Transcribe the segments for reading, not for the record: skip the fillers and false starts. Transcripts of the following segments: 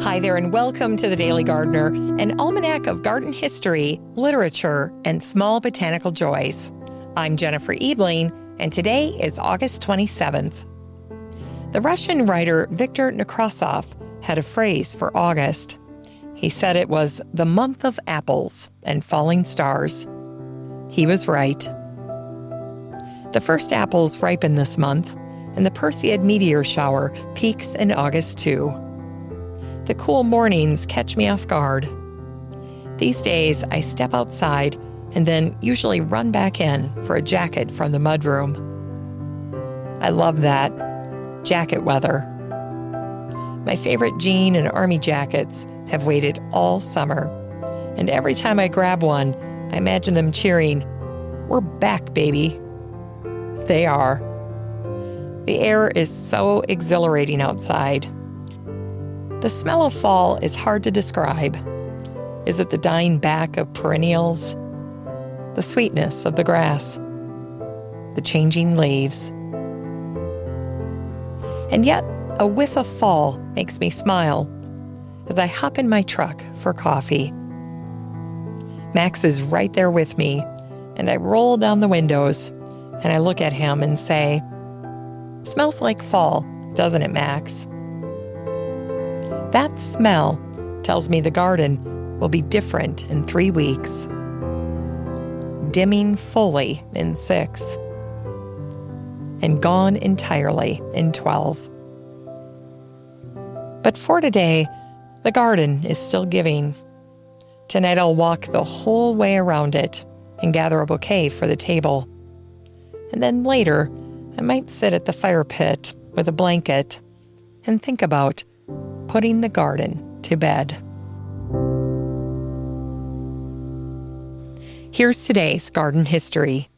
Hi there, and welcome to the Daily Gardener, an almanac of garden history, literature, and small botanical joys. I'm Jennifer Ebling, and today is August 27th. The Russian writer Viktor Nekrasov had a phrase for August. He said it was the month of apples and falling stars. He was right. The first apples ripen this month, and the Perseid meteor shower peaks in August too. The cool mornings catch me off guard. These days, I step outside and then usually run back in for a jacket from the mudroom. I love that. Jacket weather. My favorite jean and army jackets have waited all summer, and every time I grab one, I imagine them cheering, "We're back, baby." They are. The air is so exhilarating outside. The smell of fall is hard to describe. Is it the dying back of perennials? The sweetness of the grass? The changing leaves? And yet, a whiff of fall makes me smile as I hop in my truck for coffee. Max is right there with me, and I roll down the windows, and I look at him and say, "Smells like fall, doesn't it, Max?" That smell tells me the garden will be different in 3 weeks, dimming fully in 6, and gone entirely in 12. But for today, the garden is still giving. Tonight I'll walk the whole way around it and gather a bouquet for the table. And then later, I might sit at the fire pit with a blanket and think about putting the garden to bed. Here's today's garden history.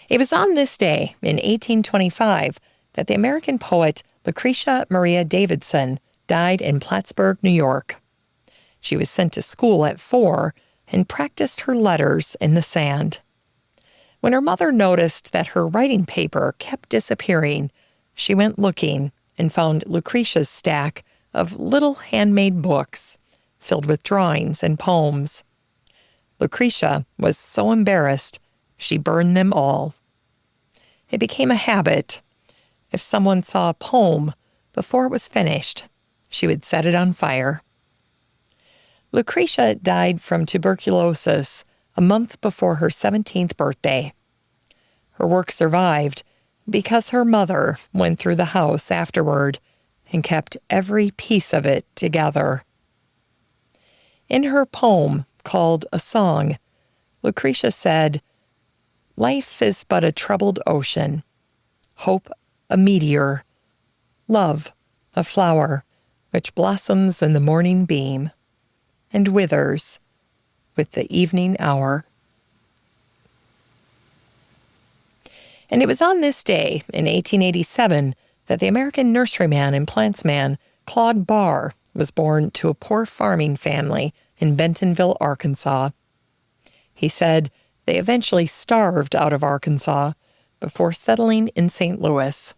It was on this day in 1825 that the American poet Lucretia Maria Davidson died in Plattsburgh, New York. She was sent to school at 4 and practiced her letters in the sand. When her mother noticed that her writing paper kept disappearing, she went looking and found Lucretia's stack of little handmade books filled with drawings and poems. Lucretia was so embarrassed, she burned them all. It became a habit. If someone saw a poem before it was finished, she would set it on fire. Lucretia died from tuberculosis a month before her 17th birthday. Her work survived because her mother went through the house afterward and kept every piece of it together. In her poem called A Song, Lucretia said, "Life is but a troubled ocean, hope a meteor, love a flower which blossoms in the morning beam and withers with the evening hour." And it was on this day, in 1887, that the American nurseryman and plantsman Claude Barr was born to a poor farming family in Bentonville, Arkansas. He said they eventually starved out of Arkansas before settling in St. Louis.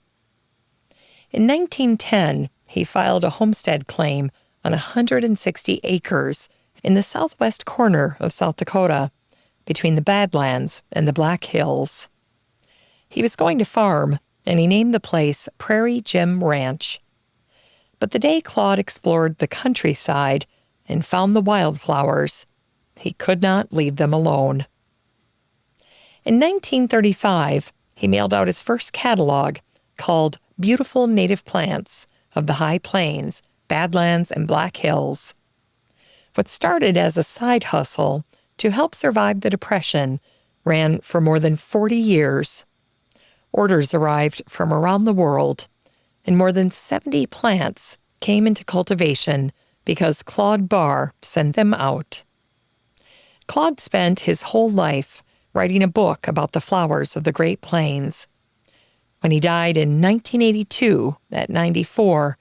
In 1910, he filed a homestead claim on 160 acres in the southwest corner of South Dakota, between the Badlands and the Black Hills. He was going to farm, and he named the place Prairie Jim Ranch. But the day Claude explored the countryside and found the wildflowers, he could not leave them alone. In 1935, he mailed out his first catalog called Beautiful Native Plants of the High Plains, Badlands, and Black Hills. What started as a side hustle to help survive the Depression ran for more than 40 years. Orders arrived from around the world, and more than 70 plants came into cultivation because Claude Barr sent them out. Claude spent his whole life writing a book about the flowers of the Great Plains. When he died in 1982, at 94,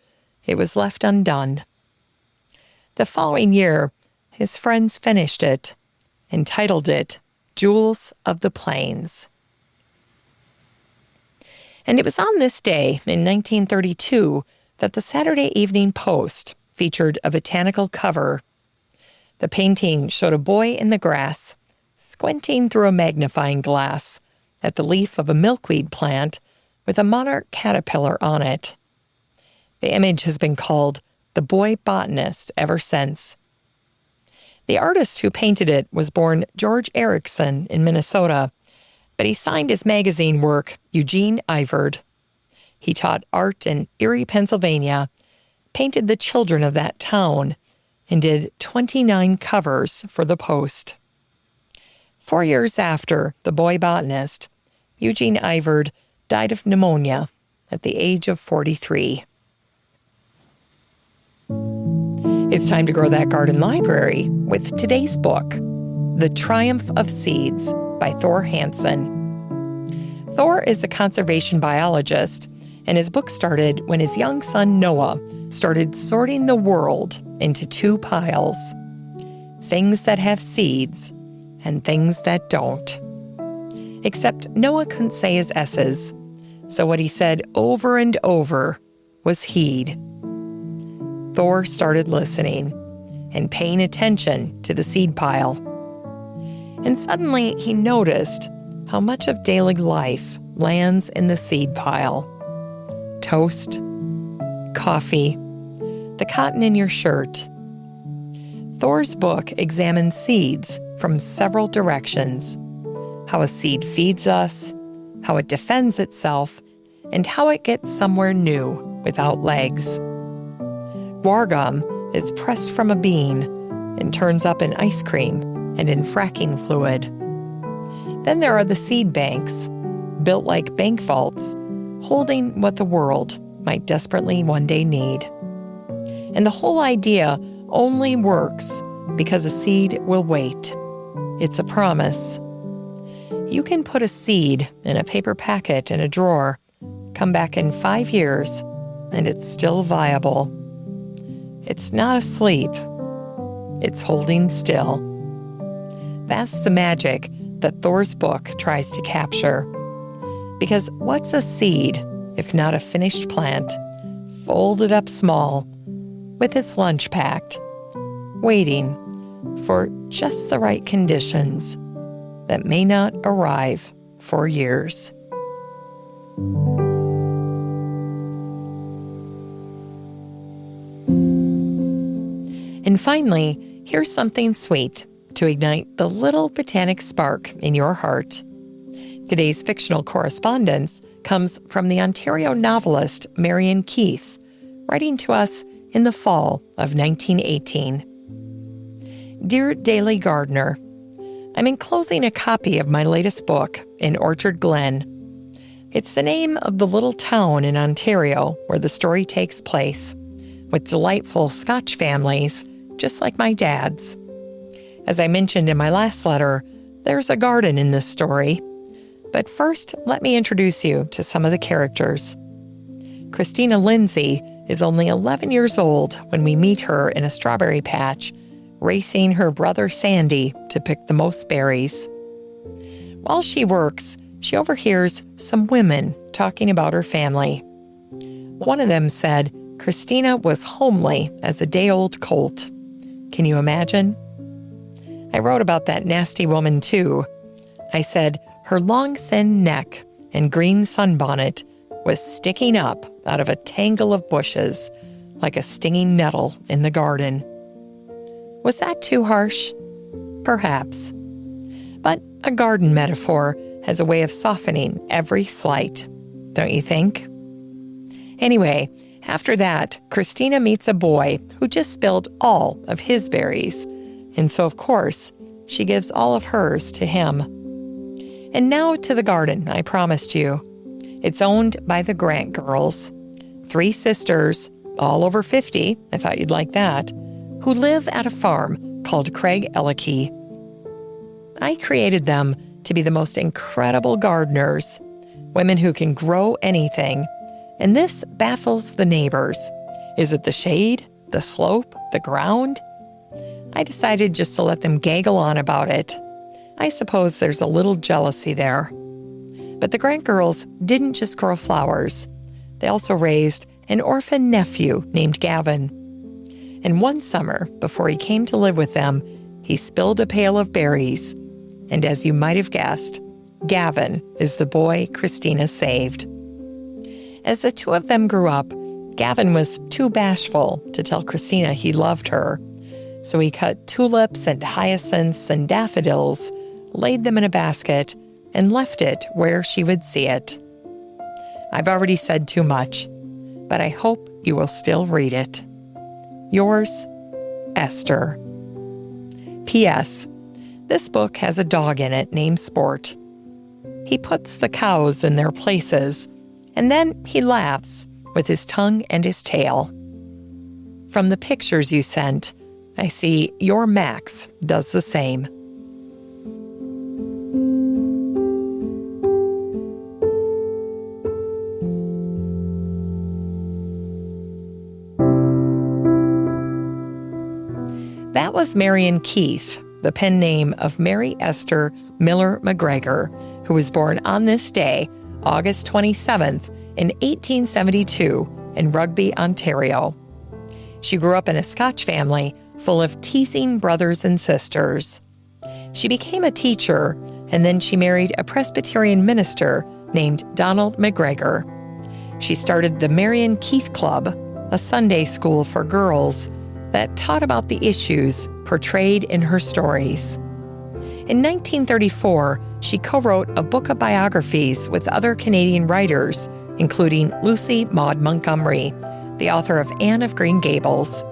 it was left undone. The following year, his friends finished it and titled it Jewels of the Plains. And it was on this day, in 1932, that the Saturday Evening Post featured a botanical cover. The painting showed a boy in the grass, squinting through a magnifying glass at the leaf of a milkweed plant with a monarch caterpillar on it. The image has been called the Boy Botanist ever since. The artist who painted it was born George Erickson in Minnesota, but he signed his magazine work Eugene Iverd. He taught art in Erie, Pennsylvania, painted the children of that town, and did 29 covers for the Post. 4 years after The Boy Botanist, Eugene Iverd died of pneumonia at the age of 43. It's time to grow that garden library with today's book, The Triumph of Seeds by Thor Hansen. Thor is a conservation biologist, and his book started when his young son Noah started sorting the world into two piles: things that have seeds and things that don't. Except Noah couldn't say his S's, so what he said over and over was heed. Thor started listening and paying attention to the seed pile. And suddenly he noticed how much of daily life lands in the seed pile. Toast, coffee, the cotton in your shirt. Thor's book examines seeds from several directions: how a seed feeds us, how it defends itself, and how it gets somewhere new without legs. Guar gum is pressed from a bean and turns up in ice cream and in fracking fluid. Then there are the seed banks, built like bank vaults, holding what the world might desperately one day need. And the whole idea only works because a seed will wait. It's a promise. You can put a seed in a paper packet in a drawer, come back in 5 years, and it's still viable. It's not asleep. It's holding still. That's the magic that Thor's book tries to capture. Because what's a seed if not a finished plant, folded up small, with its lunch packed, waiting for just the right conditions that may not arrive for years. And finally, here's something sweet to ignite the little botanic spark in your heart. Today's fictional correspondence comes from the Ontario novelist Marion Keith, writing to us in the fall of 1918. Dear Daily Gardener, I'm enclosing a copy of my latest book in Orchard Glen. It's the name of the little town in Ontario where the story takes place, with delightful Scotch families just like my dad's. As I mentioned in my last letter, there's a garden in this story. But first, let me introduce you to some of the characters. Christina Lindsay is only 11 years old when we meet her in a strawberry patch, racing her brother Sandy to pick the most berries. While she works, she overhears some women talking about her family. One of them said Christina was homely as a day-old colt. Can you imagine? I wrote about that nasty woman too. I said her long thin neck and green sunbonnet was sticking up out of a tangle of bushes like a stinging nettle in the garden. Was that too harsh? Perhaps. But a garden metaphor has a way of softening every slight, don't you think? Anyway, after that, Christina meets a boy who just spilled all of his berries, and so of course, she gives all of hers to him. And now to the garden I promised you. It's owned by the Grant girls, 3 sisters, all over 50, I thought you'd like that, who live at a farm called Craig Ellicky. I created them to be the most incredible gardeners, women who can grow anything, and this baffles the neighbors. Is it the shade, the slope, the ground? I decided just to let them gaggle on about it. I suppose there's a little jealousy there. But the Grant girls didn't just grow flowers. They also raised an orphan nephew named Gavin. And one summer, before he came to live with them, he spilled a pail of berries. And as you might have guessed, Gavin is the boy Christina saved. As the two of them grew up, Gavin was too bashful to tell Christina he loved her. So he cut tulips and hyacinths and daffodils, laid them in a basket, and left it where she would see it. I've already said too much, but I hope you will still read it. Yours, Esther. P.S. This book has a dog in it named Sport. He puts the cows in their places, and then he laughs with his tongue and his tail. From the pictures you sent, I see your Max does the same. That was Marion Keith, the pen name of Mary Esther Miller McGregor, who was born on this day, August 27th, in 1872 in Rugby, Ontario. She grew up in a Scotch family full of teasing brothers and sisters. She became a teacher, and then she married a Presbyterian minister named Donald McGregor. She started the Marion Keith Club, a Sunday school for girls that taught about the issues portrayed in her stories. In 1934, she co-wrote a book of biographies with other Canadian writers, including Lucy Maud Montgomery, the author of Anne of Green Gables.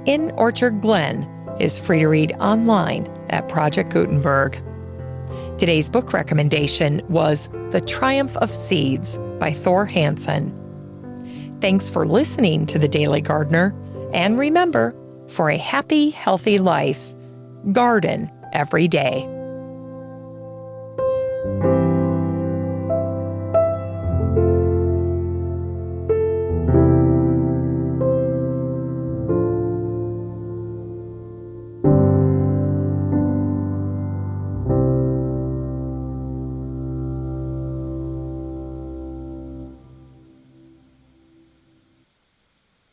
In Orchard Glen is free to read online at Project Gutenberg. Today's book recommendation was The Triumph of Seeds by Thor Hansen. Thanks for listening to The Daily Gardener, and remember, for a happy, healthy life, garden every day.